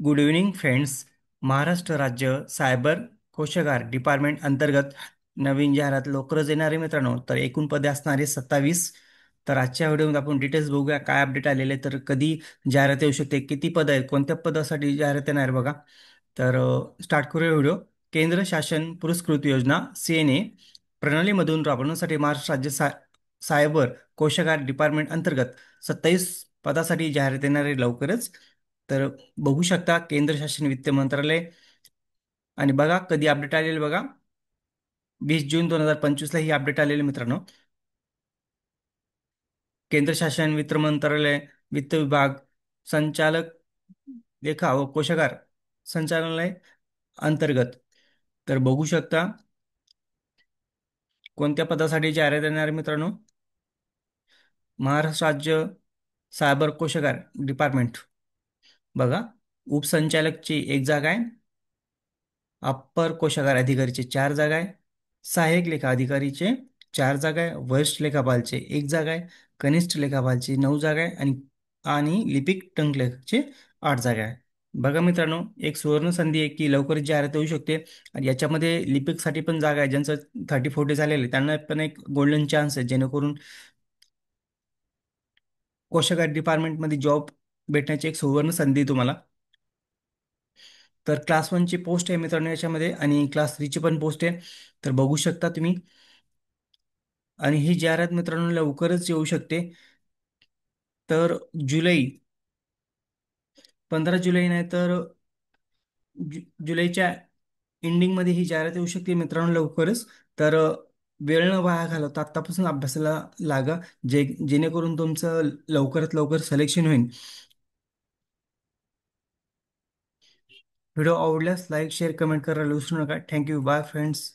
Good evening friends. Maharashtra राज्य cyber कोशागार department अंतर्गत नवीन जाहिरात लवकरच येणार आहे मित्रांनो. तर एकूण पदे असणारे 27. तर आजच्या व्हिडिओमध्ये आपण डिटेल्स बघूया काय अपडेट आलेले आहे, तर कधी जाहिरात येऊ शकते, किती पद आहेत, कोणत्या पदासाठी जाहिरात येणार आहे बघा. तर स्टार्ट करूया व्हिडिओ. केंद्र शासन पुरस्कृत योजना CNA प्रणालीमधून राबवण्यासाठी महाराष्ट्र राज्य सायबर कोशागार डिपार्टमेंट अंतर्गत 27 पदासाठी जाहिरात येणार आहे लवकरच. तर बघू शकता केंद्र शासन वित्त मंत्रालय. आणि बघा कधी अपडेट आलेले बघा. 20 जून 2025 ला ही अपडेट आलेली मित्रांनो. केंद्र शासन वित्त मंत्रालय, वित्त विभाग, संचालक लेखा व कोशागार संचालनालय अंतर्गत. तर बघू शकता कोणत्या पदासाठी जाहिरात येणार आहे मित्रांनो. महाराष्ट्र राज्य सायबर कोशागार डिपार्टमेंट. बघा, उपसंचालकची एक जागा आहे, अप्पर कोशागार अधिकारीचे 4 जागा आहे, सहाय्यक लेखा अधिकारीचे 4 जागा आहे, वरिष्ठ लेखापालचे 1 जागा आहे, कनिष्ठ लेखापालची 9 जागा आहे आणि आणि लिपिक टंकलेखचे 8 जागा आहे. बघा मित्रांनो, एक सुवर्ण संधी आहे की लवकरच जाहिरात येऊ शकते. आणि याच्यामध्ये लिपिकसाठी पण जागा आहे, ज्यांचं 30-40 झालेलं आहे त्यांना पण एक गोल्डन चान्स आहे, जेणेकरून कोशागार डिपार्टमेंटमध्ये जॉब भेटण्याची एक सुवर्ण संधी आहे तुम्हाला. तर क्लास 1ची पोस्ट आहे मित्रांनो याच्यामध्ये, आणि क्लास 3ची पण पोस्ट आहे. तर बघू शकता तुम्ही. आणि ही जाहिरात मित्रांनो लवकरच येऊ शकते. तर जुलै 15 जुलै नाही तर जुलैच्या एंडिंगमध्ये ही जाहिरात येऊ शकते मित्रांनो लवकरच. तर वेळ न वाया घालवता आत्तापासून अभ्यासाला लागा, जेणेकरून तुमचं लवकरात लवकर सिलेक्शन होईल. व्हिडिओ आवडल्यास लाईक शेअर कमेंट करायला विसरू नका. Thank you, bye friends.